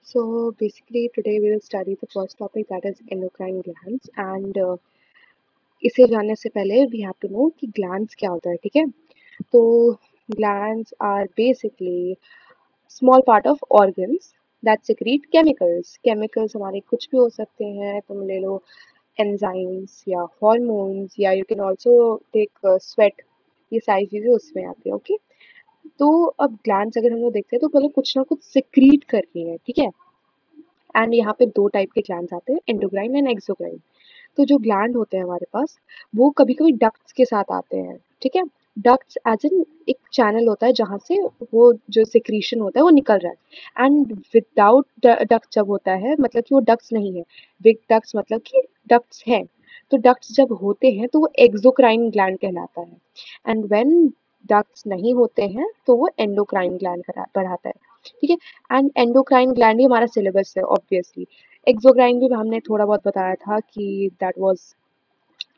So basically today we will study the first topic, that is endocrine glands, and इसे जानने से पहले we have to know कि glands क्या होता है. ठीक है, तो glands are basically small part of organs that secrete chemicals. Chemicals हमारे कुछ भी हो सकते हैं, तुम ले लो enzymes या hormones, या you can also take sweat. ये सारी चीजें उसमें आती है. ओके, तो अब ग्लैंड्स अगर हम लोग देखते हैं तो मतलब कुछ ना कुछ सिक्रीट कर रही है. ठीक है, एंड यहाँ पे दो टाइप के ग्लैंड्स आते हैं, एंडोक्राइन एंड एक्सोक्राइन. तो जो ग्लैंड होते हैं हमारे पास, वो कभी कभी डक्ट्स के साथ आते हैं. ठीक है, डक्ट्स एज इन एक चैनल होता है जहाँ से वो जो सिक्रीशन होता है वो निकल रहा है. एंड विदाउट डक्ट जब होता है मतलब कि वो डक्ट्स नहीं है, विद डक्ट्स मतलब कि डक्ट्स है. तो डक्ट्स जब होते हैं तो वो एक्सोक्राइन ग्लैंड कहलाता है. एंड व्हेन डक्ट्स नहीं होते हैं तो वो एंडोक्राइन ग्लैंड बढ़ाता है. ठीक है, एंड एंडोक्राइन ग्लैंड ही हमारा सिलेबस है ऑब्वियसली. एक्सोक्राइन भी हमने थोड़ा बहुत बताया था कि दैट वाज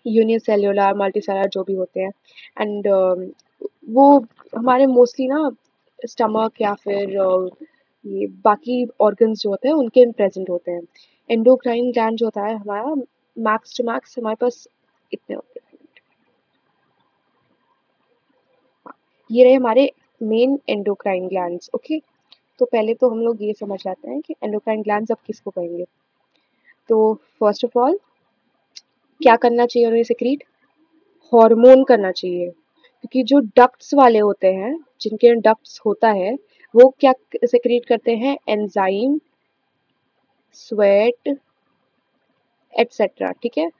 यूनिसेल्युलर मल्टीसेलुलर जो भी होते हैं. एंड वो हमारे मोस्टली ना स्टमक या फिर ये बाकी ऑर्गन्स जो होते हैं उनके प्रेजेंट होते हैं. एंडोक्राइन ग्लैंड जो होता है हमारा, मैक्स टू मैक्स हमारे पास इतने होते हैं. ये रहे हमारे मेन एंडोक्राइन ग्लैंड्स. ओके, तो पहले तो हम लोग ये समझ जाते हैं कि एंडोक्राइन ग्लैंड्स अब किसको कहेंगे. तो फर्स्ट ऑफ ऑल क्या करना चाहिए उन्हें सिक्रीट, हार्मोन करना चाहिए. क्योंकि जो डक्ट्स वाले होते हैं, जिनके डक्ट्स होता है, वो क्या सिक्रीट करते हैं, एंजाइम, स्वेट, एटसेट्रा. ठीक है,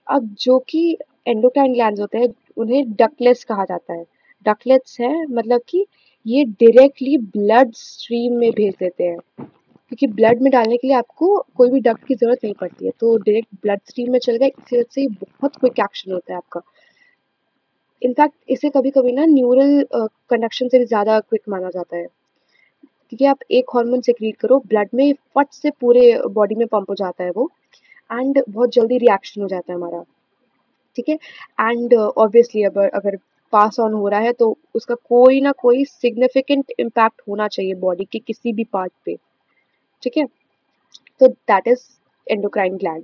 अब जो कि एंडोक्राइन ग्लैंड्स होते हैं उन्हें डक्टलेस कहा जाता है. डक्टलेस है मतलब कि ये डायरेक्टली ब्लड स्ट्रीम में भेज देते हैं, क्योंकि ब्लड में डालने के लिए आपको कोई भी डक्ट की जरूरत नहीं पड़ती है, तो डायरेक्ट ब्लड स्ट्रीम में चल गया. इसी वजह से ये बहुत क्विक एक्शन होता है आपका. इनफैक्ट इसे कभी कभी ना न्यूरल कंडक्शन से भी ज़्यादा क्विक माना जाता है, क्योंकि आप एक हार्मोन सिक्रीट करो, ब्लड में फट से पूरे बॉडी में पंप हो जाता है वो, एंड बहुत जल्दी रिएक्शन हो जाता है हमारा. ठीक है, एंड ऑब्वियसली अगर अगर पास ऑन हो रहा है तो उसका कोई ना कोई सिग्निफिकेंट इम्पैक्ट होना चाहिए बॉडी के किसी भी पार्ट पे. ठीक है, तो दैट इज एंडोक्राइन ग्लैंड.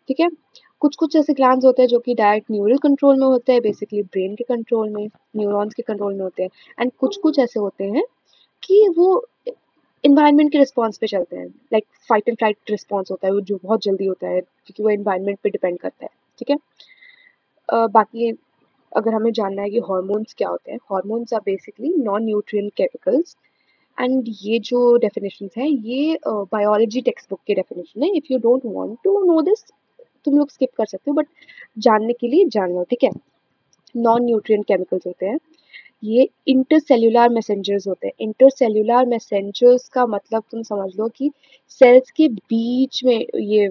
ठीक है, कुछ कुछ ऐसे ग्लैंड्स होते हैं जो कि डायरेक्ट न्यूरल कंट्रोल में होते हैं, बेसिकली ब्रेन के कंट्रोल में, न्यूरॉन्स के कंट्रोल में होते हैं. एंड कुछ कुछ ऐसे होते हैं कि वो इन्वायरमेंट के रिस्पॉन्स पे चलते हैं, like fight and flight response होता है वो, जो बहुत जल्दी होता है क्योंकि वो इन्वायरमेंट पे डिपेंड करता है. ठीक है, बाकी अगर हमें जानना है कि हार्मोन्स क्या होते हैं, hormones are basically non nutrient chemicals. And ये जो डेफिनेशन है ये बायोलॉजी टेक्स्ट बुक के डेफिनेशन है. If you don't want to know this, तुम लोग स्किप कर सकते हो, बट जानने के लिए जान लो. ठीक है, नॉन न्यूट्रिएंट केमिकल्स होते हैं, ये इंटरसेल्युलर मैसेंजर्स होते हैं. इंटरसेल्युलर मैसेंजर्स का मतलब तुम समझ लो कि सेल्स के बीच में ये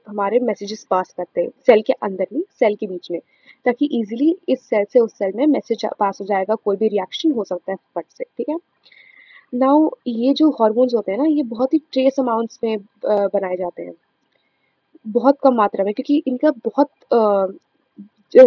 हमारे मैसेजेस पास करते हैं, सेल के अंदर नहीं, सेल के बीच में, ताकि इजीली इस सेल से उस सेल में मैसेज पास हो जाएगा, कोई भी रिएक्शन हो सकता है फट से. ठीक है, नाउ ये जो हार्मोन्स होते हैं ना, ये बहुत ही ट्रेस अमाउंट्स में बनाए जाते हैं, बहुत कम मात्रा में, क्योंकि इनका बहुत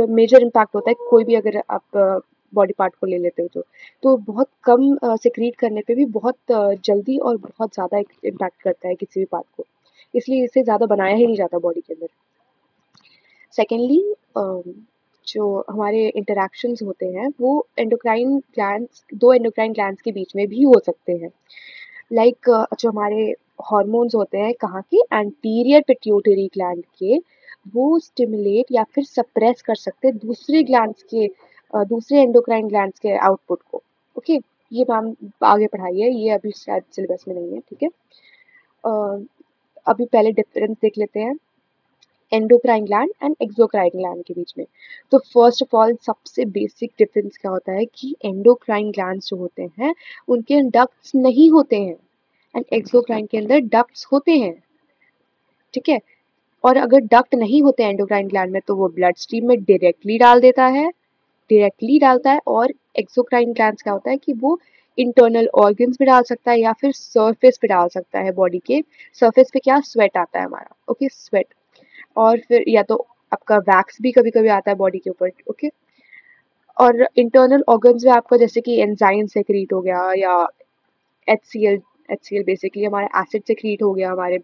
मेजर इम्पैक्ट होता है. कोई भी अगर आप बॉडी पार्ट को ले लेते हो तो बहुत कम सिक्रीट करने पे भी बहुत जल्दी और बहुत ज़्यादा इम्पैक्ट करता है किसी भी पार्ट को, इसलिए इसे ज़्यादा बनाया ही नहीं जाता बॉडी के अंदर. सेकेंडली, जो हमारे इंटरेक्शंस होते हैं वो एंडोक्राइन ग्लैंड्स, दो एंडोक्राइन ग्लैंड्स के बीच में भी हो सकते हैं. लाइक जो हमारे हॉर्मोन्स होते हैं कहाँ के, एंटीरियर पिट्यूटरी ग्लैंड के, वो स्टिमुलेट या फिर सप्रेस कर सकते हैं दूसरे ग्लैंड्स के, दूसरे एंडोक्राइन ग्लैंड्स के आउटपुट को. ओके, ये मैम आगे पढ़ाई है, ये अभी शायद सिलेबस में नहीं है. ठीक है, अभी पहले डिफरेंस देख लेते हैं endocrine gland and exocrine gland के बीच में. तो फर्स्ट ऑफ ऑल सबसे बेसिक डिफरेंस क्या होता है कि एंडोक्राइन ग्लैंड्स जो होते हैं उनके डक्ट्स नहीं होते हैं, एंड एक्सोक्राइन के अंदर डक्ट्स होते हैं. ठीक है, और अगर डक्ट नहीं होते एंडोक्राइन ग्लैंड में तो वो ब्लड स्ट्रीम में डायरेक्टली डाल देता है, डायरेक्टली डालता है. और एक्सोक्राइन ग्लैंड्स क्या होता है कि वो इंटरनल ऑर्गन्स पे डाल सकता है या फिर सरफेस पे डाल सकता है. बॉडी के सरफेस पे क्या, स्वेट आता है हमारा. ओके, स्वेट, और फिर या तो आपका वैक्स भी कभी कभी आता है बॉडी के ऊपर. ओके, और इंटरनल ऑर्गन्स में आपका जैसे कि एंजाइम सेक्रीट हो गया, या HCl HCl बेसिकली हमारा एसिड से क्रिएट हो गया हमारे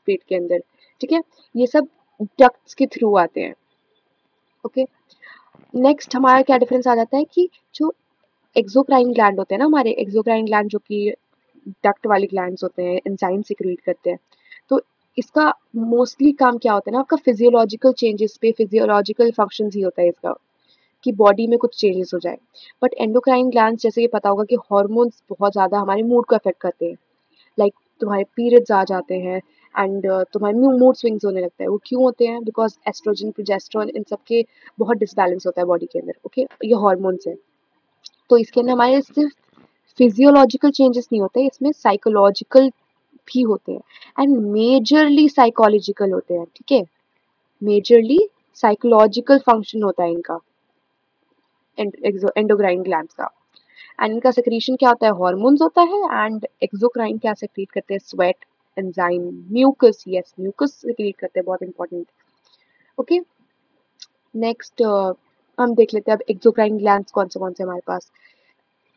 पेट के अंदर, ठीक है। ये सब डक्ट्स के थ्रू आते हैं, ओके। नेक्स्ट हमारा क्या डिफरेंस आ जाता है कि जो एक्सोक्राइन ग्लैंड होते हैं ना हमारे, एक्सोक्राइन ग्लैंड जो कि डक्ट वाली ग्लैंड्स होते हैं, एंजाइम सिक्रीट करते हैं, तो इसका मोस्टली काम क्या होता है ना, आपका फिजियोलॉजिकल चेंजेस पे, फिजियोलॉजिकल फंक्शंस ही होता है इसका, कि बॉडी में कुछ चेंजेस हो जाए। बट एंडोक्राइन ग्लैंड्स जैसे कि पता होगा कि हार्मोन्स बहुत ज़्यादा हमारे मूड को अफेक्ट करते हैं, लाइक तुम्हारे पीरियड्स आ जाते हैं एंड तुम्हारे मूड स्विंग्स होने लगता है। वो क्यों होते हैं? बिकॉज एस्ट्रोजन, प्रोजेस्टेरोन, इन सब के बहुत डिसबैलेंस होता है बॉडी के अंदर, ओके। ये हार्मोन्स है। तो इसके अंदर हमारे सिर्फ फिजियोलॉजिकल चेंजेस नहीं होते, इसमें साइकोलॉजिकल भी होते हैं एंड मेजरली साइकोलॉजिकल होते हैं, ठीक है। मेजरली साइकोलॉजिकल फंक्शन होता है इनका, एंडोक्राइन ग्लैंड्स का। एंड इनका सेक्रीशन क्या होता है? हॉर्मोन्स होता है। एंड एक्सोक्राइन क्या सेक्रीट करते हैं? Sweat, enzyme, mucus, yes mucus secrete करते हैं, बहुत इंपॉर्टेंट, ओके। नेक्स्ट हम देख लेते हैं अब एक्सोक्राइन ग्लैंड्स कौन से हमारे पास।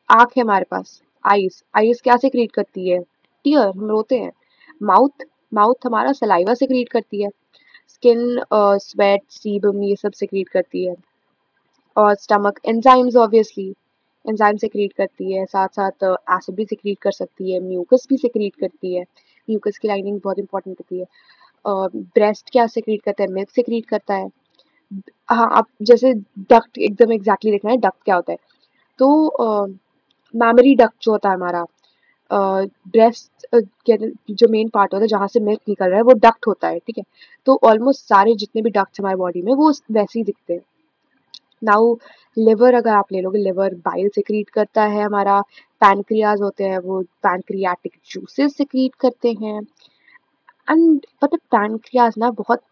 आंख है हमारे पास, आइस, आइस क्या सेक्रीट करती है? टीयर, हम रोते हैं। माउथ, माउथ हमारा सलाइवा सेक्रीट करती है। स्किन, स्वेट, सीबम, ये सब सेक्रीट करती है। और stomach, enzymes obviously, enzyme secrete करती है, साथ साथ एसिड भी सेक्रीट कर सकती है, म्यूकस भी सेक्रीट करती है, म्यूकस की लाइनिंग बहुत इंपॉर्टेंट होती है। ब्रेस्ट क्या सेक्रीट करता है? मिल्क सेक्रीट करता है। हाँ, आप जैसे डक्ट एकदम एग्जैक्टली देखना है, डक्ट क्या होता है। तो मैमरी डक्ट जो होता है हमारा, ब्रेस्ट के जो मेन पार्ट होता है जहाँ से मिल्क निकल रहा है, वो डक्ट होता है, ठीक है। तो ऑलमोस्ट सारे जितने भी डक्ट्स हमारे बॉडी में, वो वैसे ही दिखते हैं। नाउ लिवर अगर आप ले लोगे, लिवर बाइल सिक्रीट करता है हमारा। पैनक्रियाज होते हैं, वो पैनक्रियाटिक जूसेस सिक्रीट करते हैं। एंड पता पैनक्रियाज ना बहुत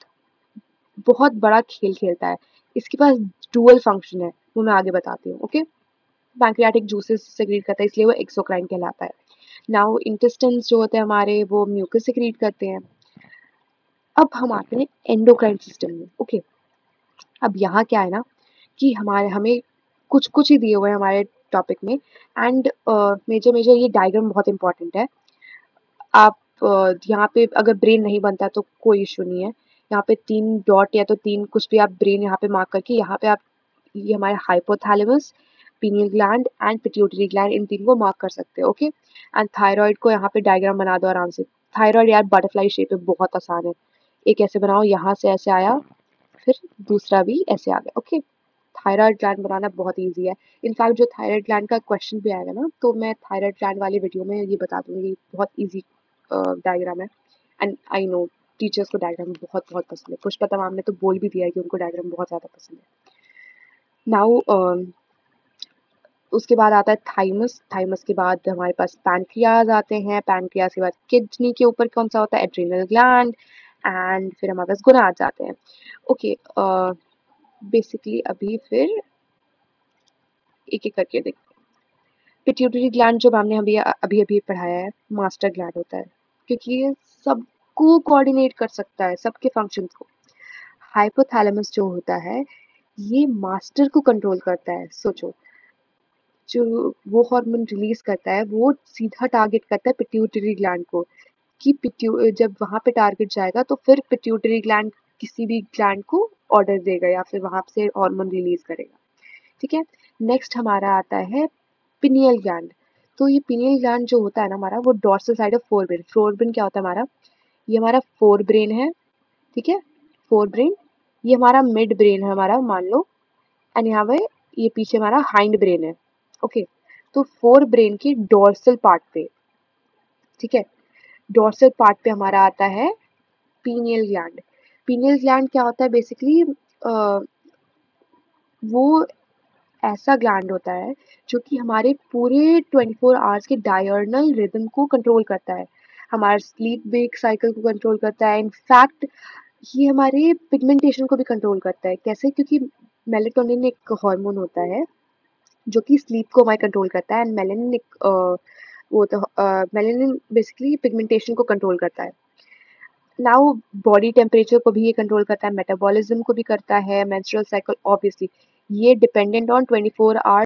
बहुत बड़ा खेल खेलता है, इसके पास डुअल फंक्शन है, वो मैं आगे बताती हूँ, ओके। पैनक्रियाटिक जूसेस सिक्रीट करता है, इसलिए वो एक्सोक्राइन कहलाता है। नाउ इंटेस्टाइन्स जो होते हैं हमारे, वो म्यूकस सिक्रीट करते हैं। अब हम आते हैं एंडोक्राइन सिस्टम में, ओके। अब यहाँ क्या है ना कि हमारे हमें कुछ कुछ ही दिए हुए हैं हमारे टॉपिक में। एंड मेजर मेजर ये डायग्राम बहुत इंपॉर्टेंट है। आप यहाँ पे अगर ब्रेन नहीं बनता तो कोई इशू नहीं है, यहाँ पे 3 डॉट या तो 3 कुछ भी आप ब्रेन यहाँ पे मार्क करके, यहाँ पे आप ये हमारे hypothalamus, pineal gland and pituitary gland, इन 3 को मार्क कर सकते हैं, ओके। एंड थायराइड को यहाँ पे डायग्राम बना दो आराम से। थायराइड यार बटरफ्लाई शेप है, बहुत आसान है। एक ऐसे बनाओ, यहाँ से ऐसे आया, फिर दूसरा भी ऐसे आ गया, ओके। थायराइड ग्लैंड बनाना बहुत ईजी है। इनफैक्ट जो थायराइड ग्लैंड का क्वेश्चन भी आएगा ना, तो मैं थायराइड ग्लैंड वाली वीडियो में ये बता दूंगी, बहुत ईजी डायग्राम है। एंड आई नो टीचर्स को डायग्राम बहुत बहुत पसंद है, पुष्पा मैम ने तो बोल भी दिया है कि उनको डायग्राम बहुत ज़्यादा पसंद है। नाउ उसके बाद आता है थाइमस, थाइमस के बाद हमारे पास पैनक्रियाज आते हैं, पैनक्रियाज के बाद किडनी के ऊपर कौन सा होता है? Adrenal gland. एंड फिर हमारे पास गोनाड्स आते हैं, ओके। बेसिकली अभी फिर एक एक करके देखते हैं। पिट्यूटरी ग्लैंड जो हमने अभी अभी अभी पढ़ाया है, मास्टर ग्लैंड होता है, क्योंकि ये सबको कोऑर्डिनेट कर सकता है, सबके फंक्शंस को। हाइपोथैलेमस जो होता है, ये मास्टर को कंट्रोल करता है। सोचो, जो वो हार्मोन रिलीज करता है, वो सीधा टारगेट करता है पिट्यूटरी ग्लैंड को, कि जब वहां पे टारगेट जाएगा तो फिर पिट्यूटरी ग्लैंड किसी भी ग्लैंड को ऑर्डर देगा या फिर वहां से हार्मोन रिलीज करेगा, ठीक है। नेक्स्ट हमारा आता है पिनियल ग्लैंड। तो ये पिनियल ग्लैंड जो होता है ना हमारा, वो dorsal side of fore brain. Fore brain क्या होता है हमारा? ये हमारा फोर ब्रेन है, ठीक है, फोर ब्रेन। ये हमारा मिड ब्रेन है हमारा, मान लो। एंड यहाँ पे ये पीछे हमारा हाइंड ब्रेन है, ओके। तो फोर ब्रेन की डॉर्सल पार्ट पे, ठीक है, डॉर्सल पार्ट पे हमारा आता है पीनियल ग्लैंड। पीनियल ग्लैंड क्या होता है बेसिकली? वो ऐसा ग्लैंड होता है जो कि हमारे पूरे 24 आवर्स के डायर्नल रिदम को कंट्रोल करता है, हमारे स्लीप वेक साइकिल को कंट्रोल करता है। इनफैक्ट ये हमारे पिगमेंटेशन को भी कंट्रोल करता है। कैसे? क्योंकि मेलेटोनिन एक हार्मोन होता है जो कि स्लीप को हमारे कंट्रोल करता है, एंड मेलेनिन एक वो तो मेलेनिन बेसिकली पिगमेंटेशन को कंट्रोल करता है। नाउ बॉडी टेम्परेचर को भी ये कंट्रोल करता है, मेटाबॉलिज्म को भी करता है, मेंस्ट्रुअल साइकिल ऑब्वियसली। ये डिपेंडेंट ऑन 24 आवर